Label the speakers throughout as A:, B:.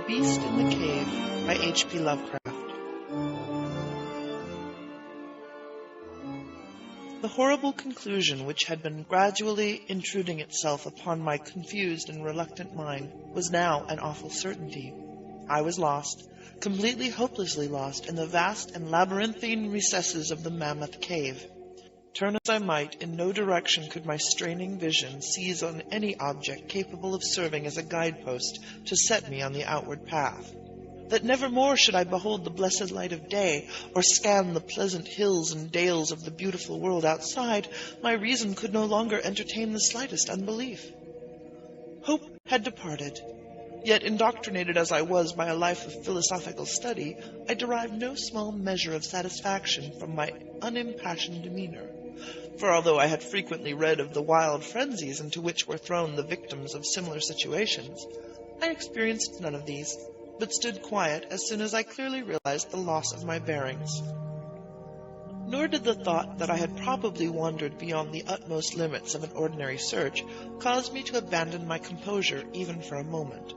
A: Beast in the Cave by H.P. Lovecraft. The horrible conclusion which had been gradually intruding itself upon my confused and reluctant mind was now an awful certainty. I was lost, completely hopelessly lost, in the vast and labyrinthine recesses of the mammoth cave. Turn as I might, in no direction could my straining vision seize on any object capable of serving as a guidepost to set me on the outward path. That never more should I behold the blessed light of day, or scan the pleasant hills and dales of the beautiful world outside, my reason could no longer entertain the slightest unbelief. Hope had departed, yet indoctrinated as I was by a life of philosophical study, I derived no small measure of satisfaction from my unimpassioned demeanor. For although I had frequently read of the wild frenzies into which were thrown the victims of similar situations, I experienced none of these, but stood quiet as soon as I clearly realized the loss of my bearings. Nor did the thought that I had probably wandered beyond the utmost limits of an ordinary search cause me to abandon my composure even for a moment.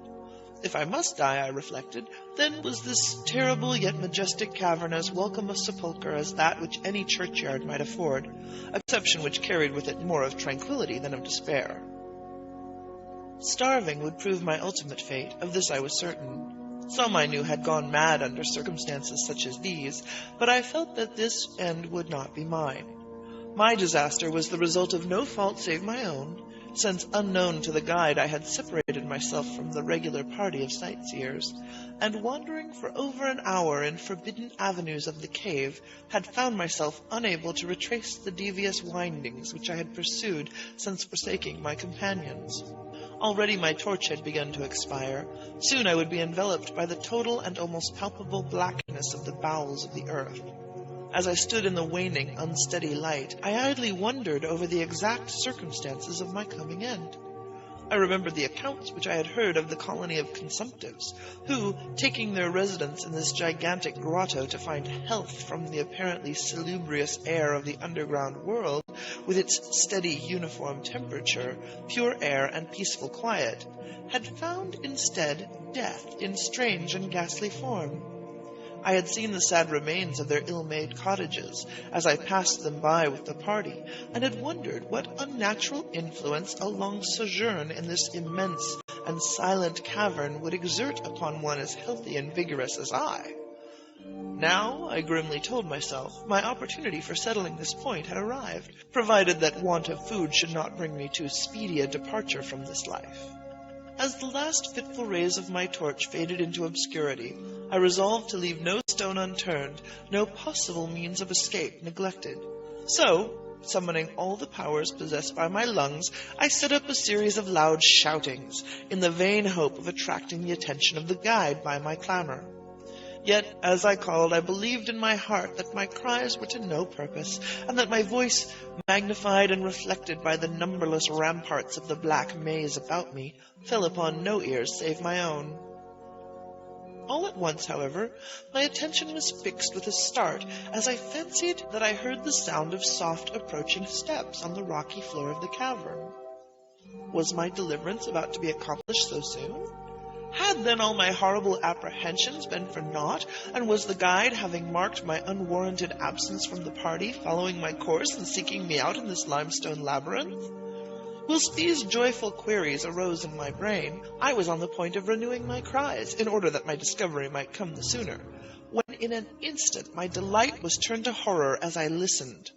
A: If I must die, I reflected, then was this terrible yet majestic cavern as welcome a sepulchre as that which any churchyard might afford, a perception which carried with it more of tranquillity than of despair. Starving would prove my ultimate fate, of this I was certain. Some I knew had gone mad under circumstances such as these, but I felt that this end would not be mine. My disaster was the result of no fault save my own, since unknown to the guide I had separated myself from the regular party of sightseers, and wandering for over an hour in forbidden avenues of the cave, had found myself unable to retrace the devious windings which I had pursued since forsaking my companions. Already my torch had begun to expire. Soon I would be enveloped by the total and almost palpable blackness of the bowels of the earth. As I stood in the waning, unsteady light, I idly wondered over the exact circumstances of my coming end. I remembered the accounts which I had heard of the colony of consumptives, who, taking their residence in this gigantic grotto to find health from the apparently salubrious air of the underground world, with its steady, uniform temperature, pure air, and peaceful quiet, had found instead death in strange and ghastly form. I had seen the sad remains of their ill-made cottages as I passed them by with the party, and had wondered what unnatural influence a long sojourn in this immense and silent cavern would exert upon one as healthy and vigorous as I. Now, I grimly told myself, my opportunity for settling this point had arrived, provided that want of food should not bring me too speedy a departure from this life. As the last fitful rays of my torch faded into obscurity, I resolved to leave no stone unturned, no possible means of escape neglected. So, summoning all the powers possessed by my lungs, I set up a series of loud shoutings, in the vain hope of attracting the attention of the guide by my clamor. Yet, as I called, I believed in my heart that my cries were to no purpose, and that my voice, magnified and reflected by the numberless ramparts of the black maze about me, fell upon no ears save my own. All at once, however, my attention was fixed with a start, as I fancied that I heard the sound of soft approaching steps on the rocky floor of the cavern. Was my deliverance about to be accomplished so soon? Had then all my horrible apprehensions been for naught, and was the guide, having marked my unwarranted absence from the party, following my course and seeking me out in this limestone labyrinth? Whilst these joyful queries arose in my brain, I was on the point of renewing my cries, in order that my discovery might come the sooner, when in an instant my delight was turned to horror as I listened.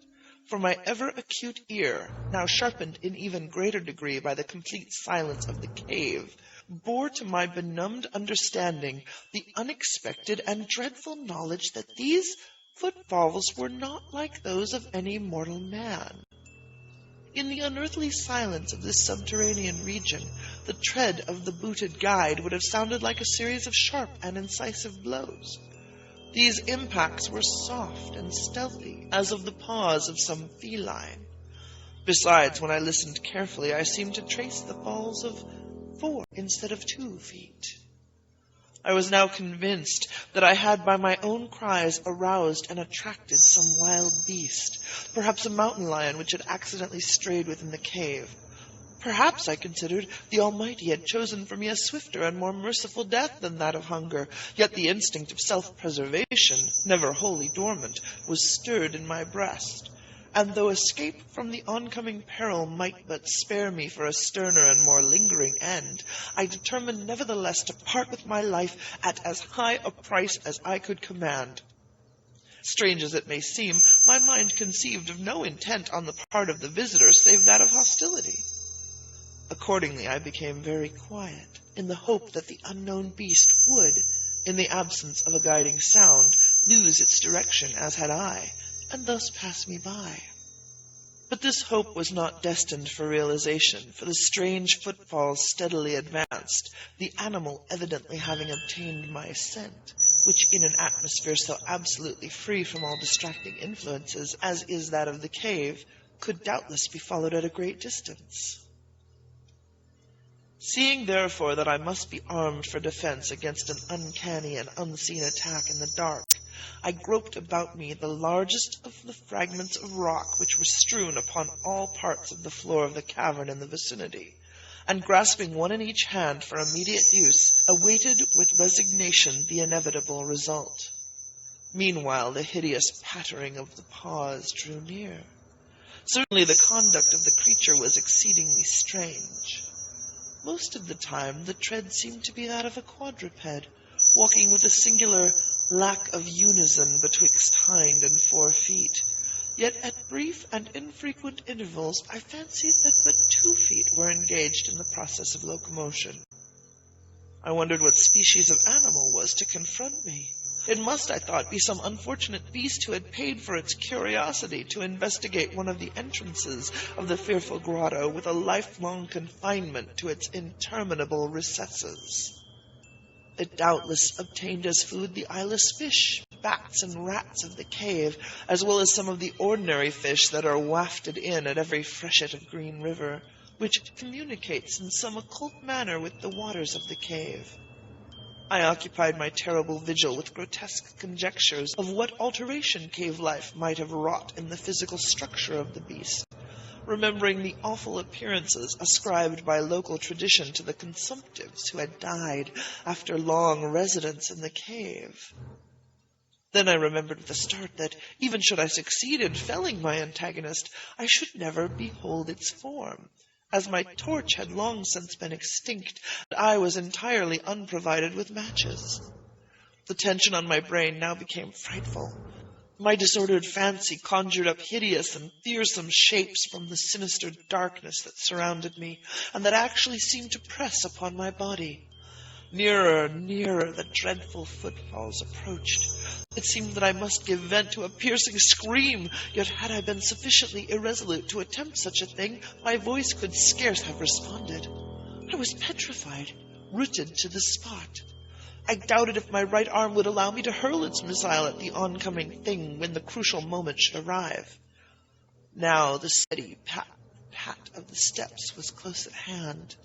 A: For my ever-acute ear, now sharpened in even greater degree by the complete silence of the cave, bore to my benumbed understanding the unexpected and dreadful knowledge that these footfalls were not like those of any mortal man. In the unearthly silence of this subterranean region, the tread of the booted guide would have sounded like a series of sharp and incisive blows. These impacts were soft and stealthy, as of the paws of some feline. Besides, when I listened carefully, I seemed to trace the falls of 4 instead of 2 feet. I was now convinced that I had by my own cries aroused and attracted some wild beast, perhaps a mountain lion which had accidentally strayed within the cave. Perhaps, I considered, the Almighty had chosen for me a swifter and more merciful death than that of hunger, yet the instinct of self-preservation, never wholly dormant, was stirred in my breast. And though escape from the oncoming peril might but spare me for a sterner and more lingering end, I determined nevertheless to part with my life at as high a price as I could command. Strange as it may seem, my mind conceived of no intent on the part of the visitor save that of hostility. Accordingly, I became very quiet, in the hope that the unknown beast would, in the absence of a guiding sound, lose its direction as had I, and thus pass me by. But this hope was not destined for realization, for the strange footfalls steadily advanced, the animal evidently having obtained my scent, which in an atmosphere so absolutely free from all distracting influences as is that of the cave, could doubtless be followed at a great distance. Seeing, therefore, that I must be armed for defense against an uncanny and unseen attack in the dark, I groped about me the largest of the fragments of rock which were strewn upon all parts of the floor of the cavern in the vicinity, and grasping one in each hand for immediate use, awaited with resignation the inevitable result. Meanwhile, the hideous pattering of the paws drew near. Certainly the conduct of the creature was exceedingly strange. Most of the time the tread seemed to be that of a quadruped, walking with a singular lack of unison betwixt hind and 4 feet. Yet at brief and infrequent intervals I fancied that but 2 feet were engaged in the process of locomotion. I wondered what species of animal was to confront me. It must, I thought, be some unfortunate beast who had paid for its curiosity to investigate one of the entrances of the fearful grotto with a lifelong confinement to its interminable recesses. It doubtless obtained as food the eyeless fish, bats, and rats of the cave, as well as some of the ordinary fish that are wafted in at every freshet of green river, which communicates in some occult manner with the waters of the cave. I occupied my terrible vigil with grotesque conjectures of what alteration cave life might have wrought in the physical structure of the beast, remembering the awful appearances ascribed by local tradition to the consumptives who had died after long residence in the cave. Then I remembered with a start that, even should I succeed in felling my antagonist, I should never behold its form, as my torch had long since been extinct, and I was entirely unprovided with matches. The tension on my brain now became frightful. My disordered fancy conjured up hideous and fearsome shapes from the sinister darkness that surrounded me, and that actually seemed to press upon my body. Nearer and nearer the dreadful footfalls approached. It seemed that I must give vent to a piercing scream, yet had I been sufficiently irresolute to attempt such a thing, my voice could scarce have responded. I was petrified, rooted to the spot. I doubted if my right arm would allow me to hurl its missile at the oncoming thing when the crucial moment should arrive. Now the steady pat, pat of the steps was close at hand,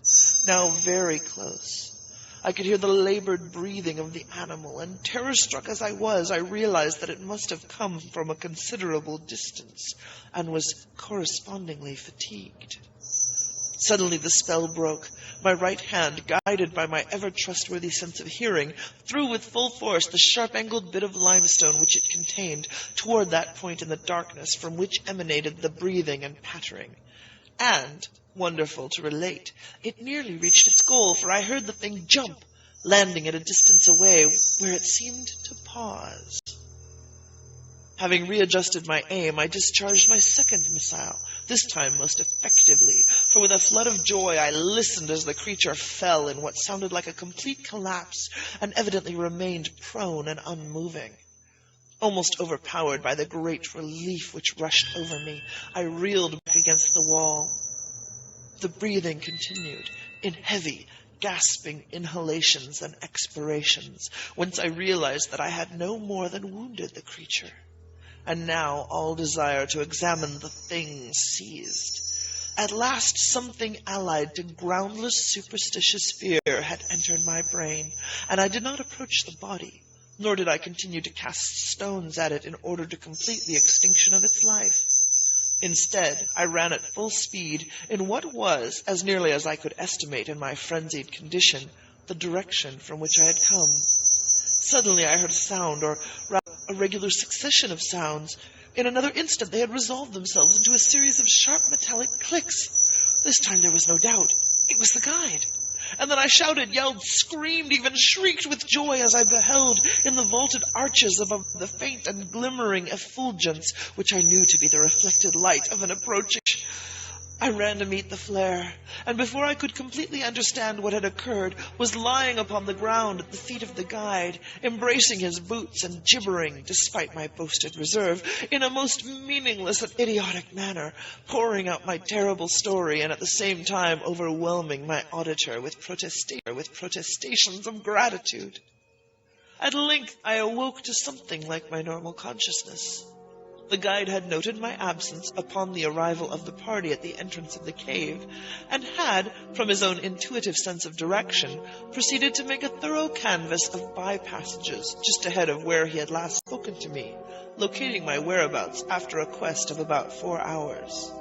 A: now very close. I could hear the labored breathing of the animal, and terror-struck as I was, I realized that it must have come from a considerable distance, and was correspondingly fatigued. Suddenly the spell broke. My right hand, guided by my ever-trustworthy sense of hearing, threw with full force the sharp-angled bit of limestone which it contained toward that point in the darkness from which emanated the breathing and pattering. And, wonderful to relate, it nearly reached its goal, for I heard the thing jump, landing at a distance away, where it seemed to pause. Having readjusted my aim, I discharged my second missile, this time most effectively, for with a flood of joy I listened as the creature fell in what sounded like a complete collapse, and evidently remained prone and unmoving. Almost overpowered by the great relief which rushed over me, I reeled back against the wall. The breathing continued, in heavy, gasping inhalations and expirations, whence I realized that I had no more than wounded the creature. And now all desire to examine the thing ceased. At last something allied to groundless superstitious fear had entered my brain, and I did not approach the body, nor did I continue to cast stones at it in order to complete the extinction of its life. Instead, I ran at full speed in what was, as nearly as I could estimate in my frenzied condition, the direction from which I had come. Suddenly I heard a sound, or rather a regular succession of sounds. In another instant they had resolved themselves into a series of sharp metallic clicks. This time there was no doubt. It was the guide. And then I shouted, yelled, screamed, even shrieked with joy as I beheld in the vaulted arches above the faint and glimmering effulgence which I knew to be the reflected light of an approaching. I ran to meet the flare, and before I could completely understand what had occurred, was lying upon the ground at the feet of the guide, embracing his boots and gibbering, despite my boasted reserve, in a most meaningless and idiotic manner, pouring out my terrible story and at the same time overwhelming my auditor with protestations of gratitude. At length I awoke to something like my normal consciousness. The guide had noted my absence upon the arrival of the party at the entrance of the cave, and had, from his own intuitive sense of direction, proceeded to make a thorough canvass of by-passages just ahead of where he had last spoken to me, locating my whereabouts after a quest of about 4 hours.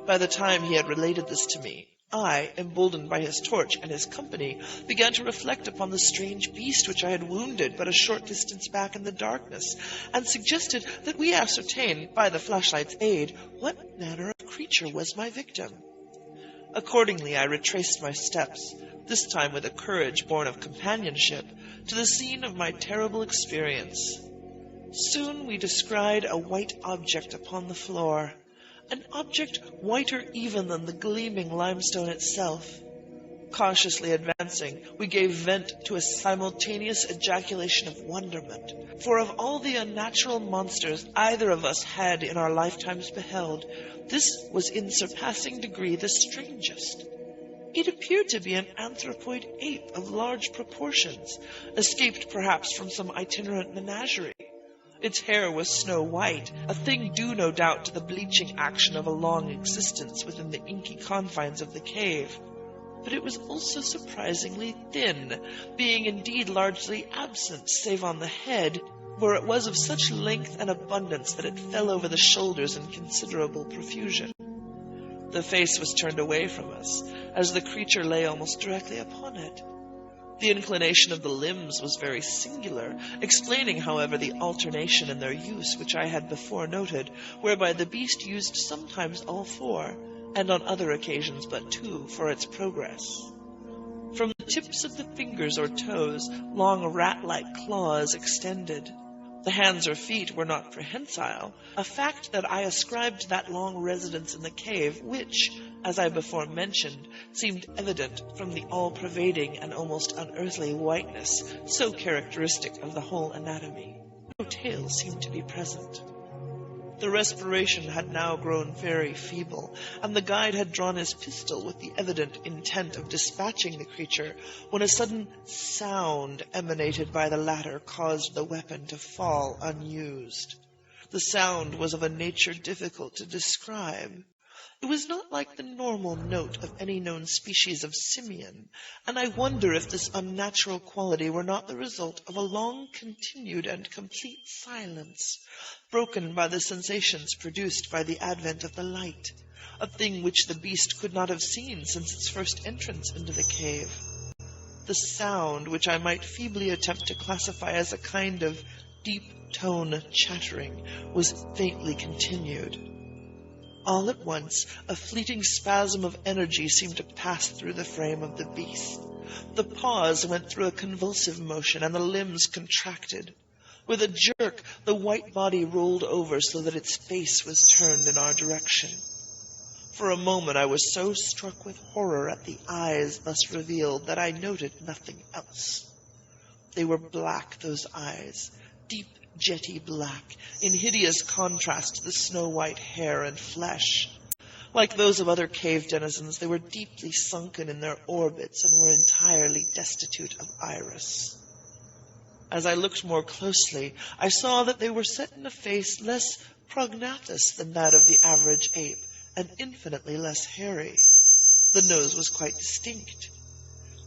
A: By the time he had related this to me, I, emboldened by his torch and his company, began to reflect upon the strange beast which I had wounded but a short distance back in the darkness, and suggested that we ascertain, by the flashlight's aid, what manner of creature was my victim. Accordingly, I retraced my steps, this time with a courage born of companionship, to the scene of my terrible experience. Soon we descried a white object upon the floor, an object whiter even than the gleaming limestone itself. Cautiously advancing, we gave vent to a simultaneous ejaculation of wonderment, for of all the unnatural monsters either of us had in our lifetimes beheld, this was in surpassing degree the strangest. It appeared to be an anthropoid ape of large proportions, escaped perhaps from some itinerant menagerie. Its hair was snow-white, a thing due no doubt to the bleaching action of a long existence within the inky confines of the cave. But it was also surprisingly thin, being indeed largely absent save on the head, where it was of such length and abundance that it fell over the shoulders in considerable profusion. The face was turned away from us, as the creature lay almost directly upon it. The inclination of the limbs was very singular, explaining, however, the alternation in their use which I had before noted, whereby the beast used sometimes all 4, and on other occasions but 2, for its progress. From the tips of the fingers or toes, long rat-like claws extended. The hands or feet were not prehensile, a fact that I ascribed to that long residence in the cave, which, as I before mentioned, seemed evident from the all-pervading and almost unearthly whiteness so characteristic of the whole anatomy. No tail seemed to be present. The respiration had now grown very feeble, and the guide had drawn his pistol with the evident intent of dispatching the creature, when a sudden sound emanated by the latter caused the weapon to fall unused. The sound was of a nature difficult to describe. It was not like the normal note of any known species of simian, and I wonder if this unnatural quality were not the result of a long-continued and complete silence, broken by the sensations produced by the advent of the light, a thing which the beast could not have seen since its first entrance into the cave. The sound, which I might feebly attempt to classify as a kind of deep-tone chattering, was faintly continued. All at once, a fleeting spasm of energy seemed to pass through the frame of the beast. The paws went through a convulsive motion, and the limbs contracted. With a jerk, the white body rolled over so that its face was turned in our direction. For a moment I was so struck with horror at the eyes thus revealed that I noted nothing else. They were black, those eyes, deep, jetty black, in hideous contrast to the snow-white hair and flesh. Like those of other cave denizens, they were deeply sunken in their orbits and were entirely destitute of iris. As I looked more closely, I saw that they were set in a face less prognathous than that of the average ape, and infinitely less hairy. The nose was quite distinct.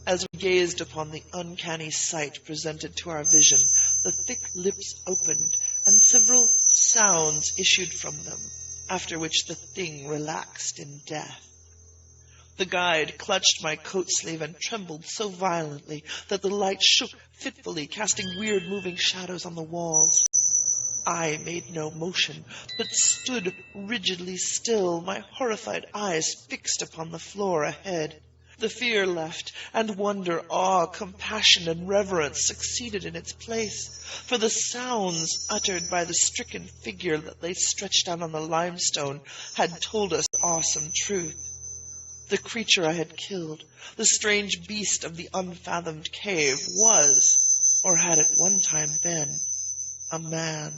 A: As we gazed upon the uncanny sight presented to our vision, the thick lips opened, and several sounds issued from them, after which the thing relaxed in death. The guide clutched my coat sleeve and trembled so violently that the light shook fitfully, casting weird moving shadows on the walls. I made no motion, but stood rigidly still, my horrified eyes fixed upon the floor ahead. The fear left, and wonder, awe, compassion, and reverence succeeded in its place, for the sounds uttered by the stricken figure that lay stretched out on the limestone had told us awesome truth. The creature I had killed, the strange beast of the unfathomed cave, was, or had at one time been, a man.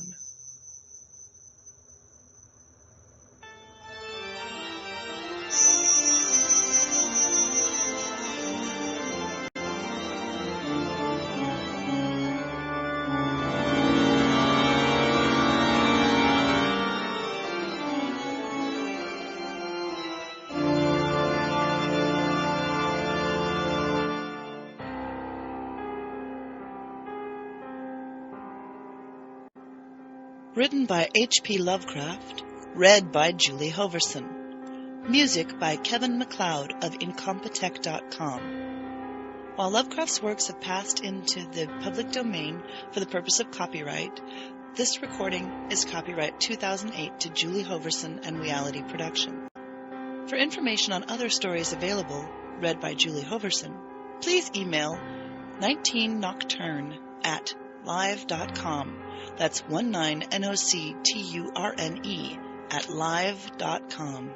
B: Written by H.P. Lovecraft, read by Julie Hoverson. Music by Kevin MacLeod of Incompetech.com. While Lovecraft's works have passed into the public domain for the purpose of copyright, this recording is copyright 2008 to Julie Hoverson and Reality Production. For information on other stories available, read by Julie Hoverson, please email 19nocturne@live.com. That's 19nocturne@live.com.